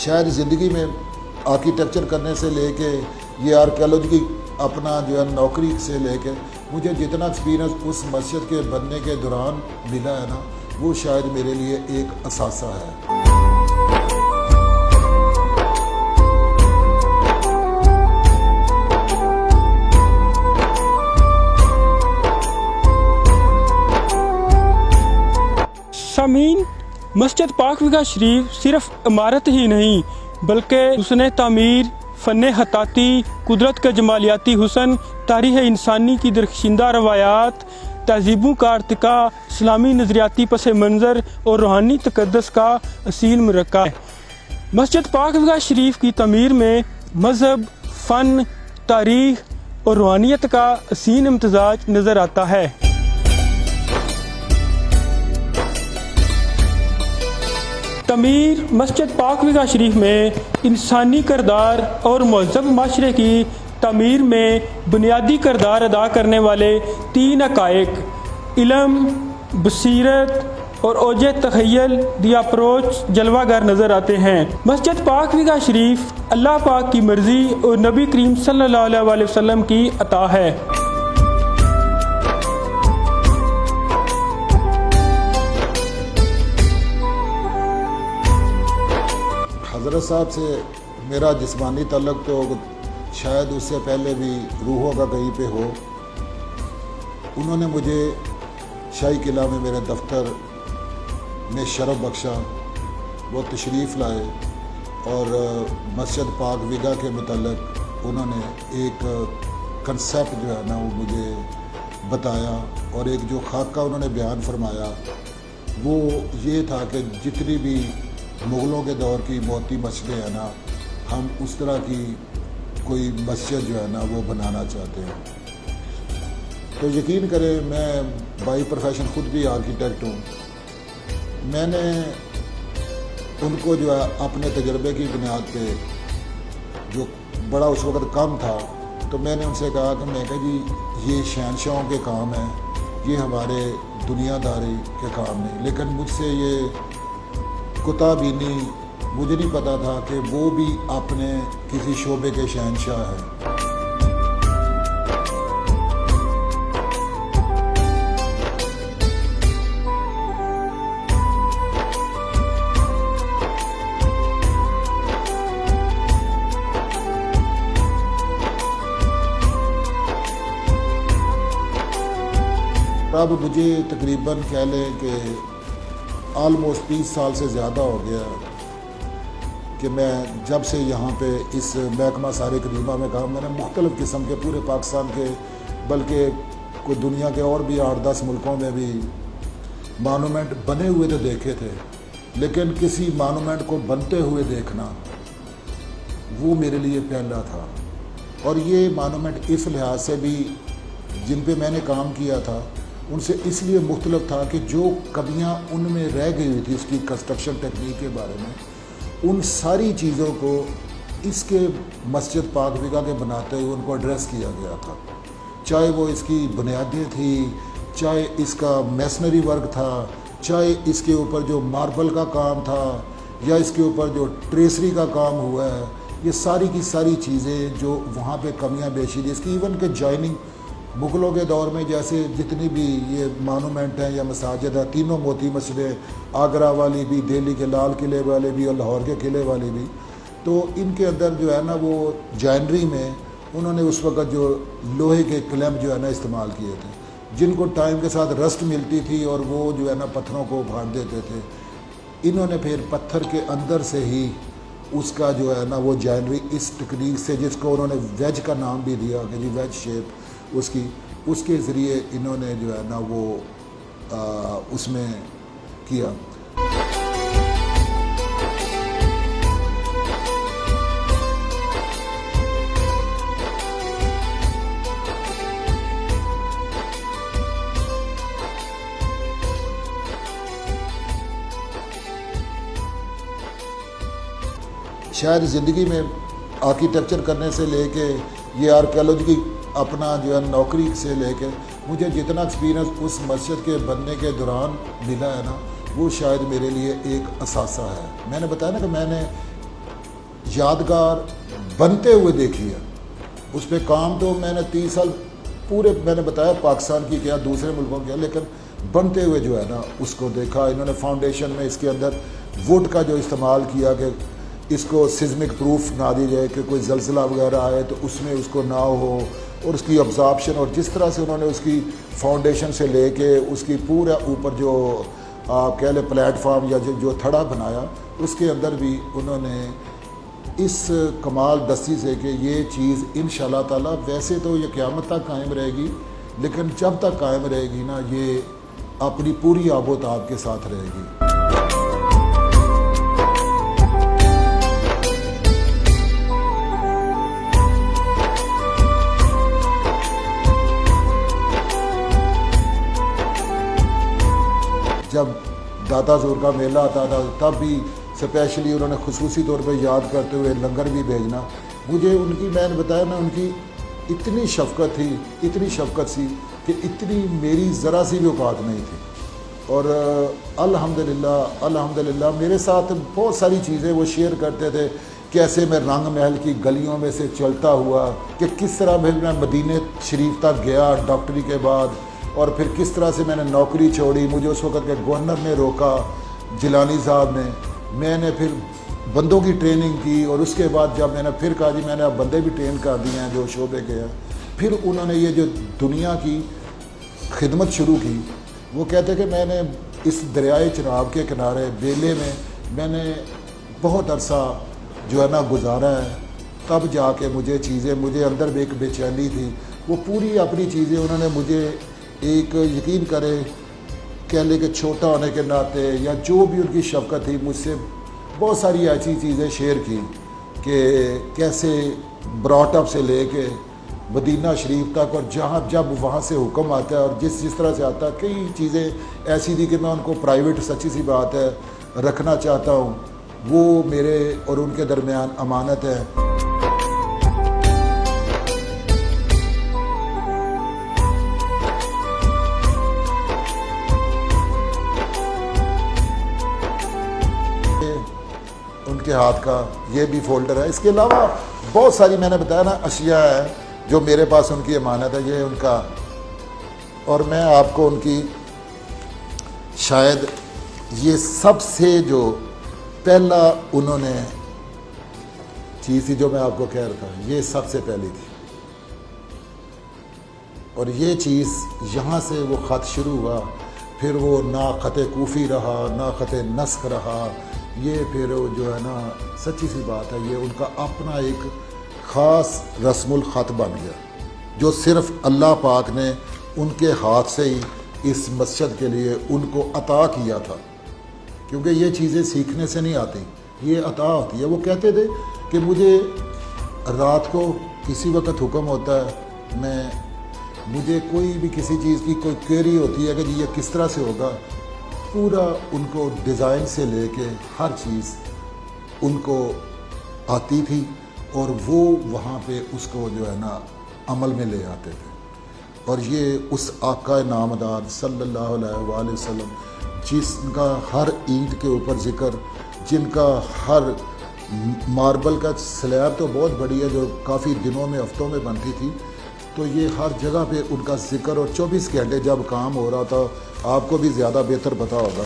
شاید زندگی میں آرکیٹیکچر کرنے سے لے کے یہ آرکیالوجی کی اپنا جو ہے نوکری سے لے کے مجھے جتنا ایکسپیرینس اس مسجد کے بننے کے دوران ملا ہے نا، وہ شاید میرے لیے ایک اثاثہ ہے۔ سامعین، مسجد پاک ویگا شریف صرف عمارت ہی نہیں بلکہ حسن تعمیر، فن خطاطی، قدرت کا جمالیاتی حسن، تاریخ انسانی کی درخشندہ روایات، تہذیبوں کا ارتقاء، اسلامی نظریاتی پس منظر اور روحانی تقدس کا اصیل مرکہ ہے۔ مسجد پاک ویگا شریف کی تعمیر میں مذہب، فن، تاریخ اور روحانیت کا حسین امتزاج نظر آتا ہے۔ تعمیر مسجد پاک ویگا شریف میں انسانی کردار اور مہذب معاشرے کی تعمیر میں بنیادی کردار ادا کرنے والے تین حقائق علم، بصیرت اور اوج تخیل دی اپروچ جلوہ گر نظر آتے ہیں۔ مسجد پاک ویگا شریف اللہ پاک کی مرضی اور نبی کریم صلی اللہ علیہ وسلم کی عطا ہے۔ حضرت صاحب سے میرا جسمانی تعلق تو شاید اس سے پہلے بھی روحوں کا کہیں پہ ہو۔ انہوں نے مجھے شاہی قلعہ میں میرے دفتر میں شرف بخشا، وہ تشریف لائے اور مسجد پاک ویگا کے متعلق انہوں نے ایک کنسیپٹ جو ہے نا وہ مجھے بتایا، اور ایک جو خاکہ انہوں نے بیان فرمایا وہ یہ تھا کہ جتنی بھی مغلوں کے دور کی موتی مسجدیں ہیں نا، ہم اس طرح کی کوئی مسجد جو ہے نا وہ بنانا چاہتے ہیں۔ تو یقین کریں، میں بائی پروفیشن خود بھی آرکیٹیکٹ ہوں۔ میں نے ان کو جو ہے اپنے تجربے کی بنیاد پہ، جو بڑا اس وقت کم تھا، تو میں نے ان سے کہا کہ میں کہ جی یہ شہنشاہوں کے کام ہیں، یہ ہمارے دنیا داری کے کام نہیں۔ لیکن مجھ سے یہ کتا بینی، مجھے نہیں پتا تھا کہ وہ بھی اپنے کسی شعبے کے شہنشاہ ہیں۔ اب مجھے تقریباً کہہ لیں کہ آلموسٹ 30 سال سے زیادہ ہو گیا کہ میں جب سے یہاں پہ اس محکمہ سارے قدیمہ میں کام، میں نے مختلف قسم کے پورے پاکستان کے، بلکہ کوئی دنیا کے اور بھی 8-10 ملکوں میں بھی مانومنٹ بنے ہوئے تو دیکھے تھے، لیکن کسی مانومنٹ کو بنتے ہوئے دیکھنا وہ میرے لیے پہلا تھا۔ اور یہ مانومنٹ اس لحاظ سے بھی جن پہ میں نے کام کیا تھا ان سے اس لیے مختلف تھا کہ جو کمیاں ان میں رہ گئی ہوئی تھی اس کی کنسٹرکشن ٹیکنیک کے بارے میں، ان ساری چیزوں کو اس کے مسجد پاک ویگا کے بناتے ہوئے ان کو ایڈریس کیا گیا تھا، چاہے وہ اس کی بنیادیں تھیں، چاہے اس کا میسنری ورک تھا، چاہے اس کے اوپر جو ماربل کا کام تھا، یا اس کے اوپر جو ٹریسری کا کام ہوا ہے، یہ ساری کی ساری چیزیں جو وہاں پہ کمیاں بیشی تھی، اس کی ایون کہ جوائننگ مغلوں کے دور میں جیسے جتنی بھی یہ مانومنٹ ہیں یا مساجد ہیں، تینوں موتی مسجدیں، آگرہ والی بھی، دہلی کے لال قلعے والے بھی اور لاہور کے قلعے والی بھی، تو ان کے اندر جو ہے نا وہ جائنری میں انہوں نے اس وقت جو لوہے کے کلیمپ جو ہے نا استعمال کیے تھے، جن کو ٹائم کے ساتھ رسٹ ملتی تھی اور وہ جو ہے نا پتھروں کو اگھاڑ دیتے تھے۔ انہوں نے پھر پتھر کے اندر سے ہی اس کا جو ہے نا وہ جائنری اس ٹیکنیک سے، جس کو انہوں نے ویج کا نام بھی دیا کہ جی ویج شیپ، اس کے ذریعے انہوں نے جو ہے نا وہ اس میں کیا۔ شاید زندگی میں آرکیٹیکچر کرنے سے لے کے یہ آرکیالوجی کی اپنا جو ہے نوکری سے لے کے مجھے جتنا ایکسپیرینس اس مسجد کے بننے کے دوران ملا ہے نا، وہ شاید میرے لیے ایک اثاثہ ہے۔ میں نے بتایا نا کہ میں نے یادگار بنتے ہوئے دیکھی ہے. اس پہ کام تو میں نے 30 سال پورے میں نے بتایا پاکستان کی کیا دوسرے ملکوں کیا، لیکن بنتے ہوئے جو ہے نا اس کو دیکھا. انہوں نے فاؤنڈیشن میں اس کے اندر ووڈ کا جو استعمال کیا کہ اس کو سزمک پروف نہ دی جائے کہ کوئی زلزلہ وغیرہ آئے تو اس میں اس کو نہ ہو، اور اس کی ابزارپشن، اور جس طرح سے انہوں نے اس کی فاؤنڈیشن سے لے کے اس کی پورا اوپر جو آپ کہہ لیں پلیٹ فارم یا جو تھڑا بنایا، اس کے اندر بھی انہوں نے اس کمال دستی سے کہ یہ چیز انشاءاللہ تعالی ویسے تو یہ قیامت تک قائم رہے گی، لیکن جب تک قائم رہے گی نا یہ اپنی پوری آب و تاب کے ساتھ رہے گی. جب داتا زور کا میلہ آتا تھا تب بھی اسپیشلی انہوں نے خصوصی طور پہ یاد کرتے ہوئے لنگر بھی بھیجنا. مجھے ان کی میں نے بتایا نا ان کی اتنی شفقت تھی، اتنی شفقت سی کہ اتنی میری ذرا سی بھی اوقات نہیں تھی. اور الحمدللہ میرے ساتھ بہت ساری چیزیں وہ شیئر کرتے تھے. کیسے میں رنگ محل کی گلیوں میں سے چلتا ہوا کہ کس طرح میں مدینہ شریف تک گیا ڈاکٹری کے بعد، اور پھر کس طرح سے میں نے نوکری چھوڑی. مجھے اس وقت کے گورنر نے روکا، جیلانی صاحب نے. میں نے پھر بندوں کی ٹریننگ کی، اور اس کے بعد جب میں نے پھر کہا جی میں نے اب بندے بھی ٹرین کر دیے ہیں جو شعبے کے ہیں. پھر انہوں نے یہ جو دنیا کی خدمت شروع کی. وہ کہتے کہ میں نے اس دریائے چناب کے کنارے بیلے میں نے بہت عرصہ جو ہے نا گزارا ہے. تب جا کے مجھے اندر بھی ایک بے چینی تھی. وہ پوری اپنی چیزیں انہوں نے مجھے ایک یقین کرے کہہ لے کہ چھوٹا ہونے کے ناطے یا جو بھی ان کی شفقت تھی مجھ سے بہت ساری ایسی چیزیں شیئر کی کہ کیسے براٹ اپ سے لے کے مدینہ شریف تک، اور جب وہاں سے حکم آتا ہے اور جس طرح سے آتا ہے کئی چیزیں ایسی تھی کہ میں ان کو پرائیویٹ سچی سی بات ہے رکھنا چاہتا ہوں. وہ میرے اور ان کے درمیان امانت ہے. ان کے ہاتھ کا یہ بھی فولڈر ہے. اس کے علاوہ بہت ساری میں نے بتایا نا اشیاء ہے جو میرے پاس ان کی امانت ہے. یہ ان کا، اور میں آپ کو ان کی شاید یہ سب سے جو پہلا انہوں نے چیز تھی جو میں آپ کو کہہ رہا تھا یہ سب سے پہلی تھی. اور یہ چیز یہاں سے وہ خط شروع ہوا، پھر وہ نہ خط کوفی رہا نہ خط نسخ رہا. یہ پھر جو ہے نا سچی سی بات ہے یہ ان کا اپنا ایک خاص رسم الخط بن گیا جو صرف اللہ پاک نے ان کے ہاتھ سے ہی اس مسجد کے لیے ان کو عطا کیا تھا. کیونکہ یہ چیزیں سیکھنے سے نہیں آتی، یہ عطا ہوتی ہے. وہ کہتے تھے کہ مجھے رات کو کسی وقت حکم ہوتا ہے، مجھے کوئی بھی کسی چیز کی کوئی کوئری ہوتی ہے کہ جی یہ کس طرح سے ہوگا، پورا ان کو ڈیزائن سے لے کے ہر چیز ان کو آتی تھی، اور وہ وہاں پہ اس کو جو ہے نا عمل میں لے آتے تھے. اور یہ اس آقا نامدار صلی اللہ علیہ وآلہ وسلم جس کا ہر اینٹ کے اوپر ذکر، جن کا ہر ماربل کا سلیب تو بہت بڑی ہے جو کافی دنوں میں ہفتوں میں بنتی تھی، تو یہ ہر جگہ پہ ان کا ذکر، اور 24 گھنٹے جب کام ہو رہا تھا. آپ کو بھی زیادہ بہتر پتہ ہوگا.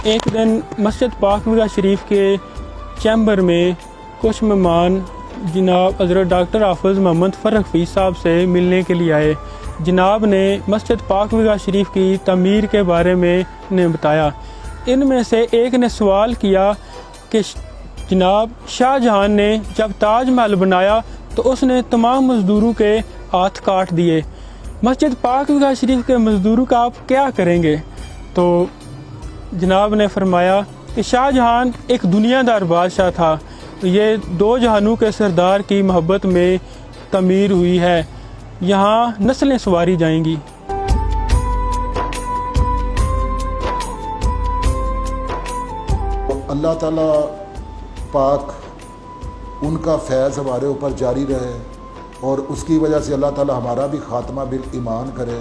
ایک دن مسجد پاک وگا شریف کے چیمبر میں کچھ مہمان جناب حضرت ڈاکٹر حافظ محمد فرق حفیظ صاحب سے ملنے کے لیے آئے. جناب نے مسجد پاک وگا شریف کی تعمیر کے بارے میں انہیں بتایا. ان میں سے ایک نے سوال کیا کہ جناب شاہ جہان نے جب تاج محل بنایا تو اس نے تمام مزدوروں کے ہاتھ کاٹ دیے، مسجد پاک وگا شریف کے مزدوروں کا آپ کیا کریں گے؟ تو جناب نے فرمایا کہ شاہ جہان ایک دنیا دار بادشاہ تھا، یہ دو جہانوں کے سردار کی محبت میں تعمیر ہوئی ہے، یہاں نسلیں سواری جائیں گی. اللہ تعالیٰ پاک ان کا فیض ہمارے اوپر جاری رہے، اور اس کی وجہ سے اللہ تعالیٰ ہمارا بھی خاتمہ بالایمان کرے.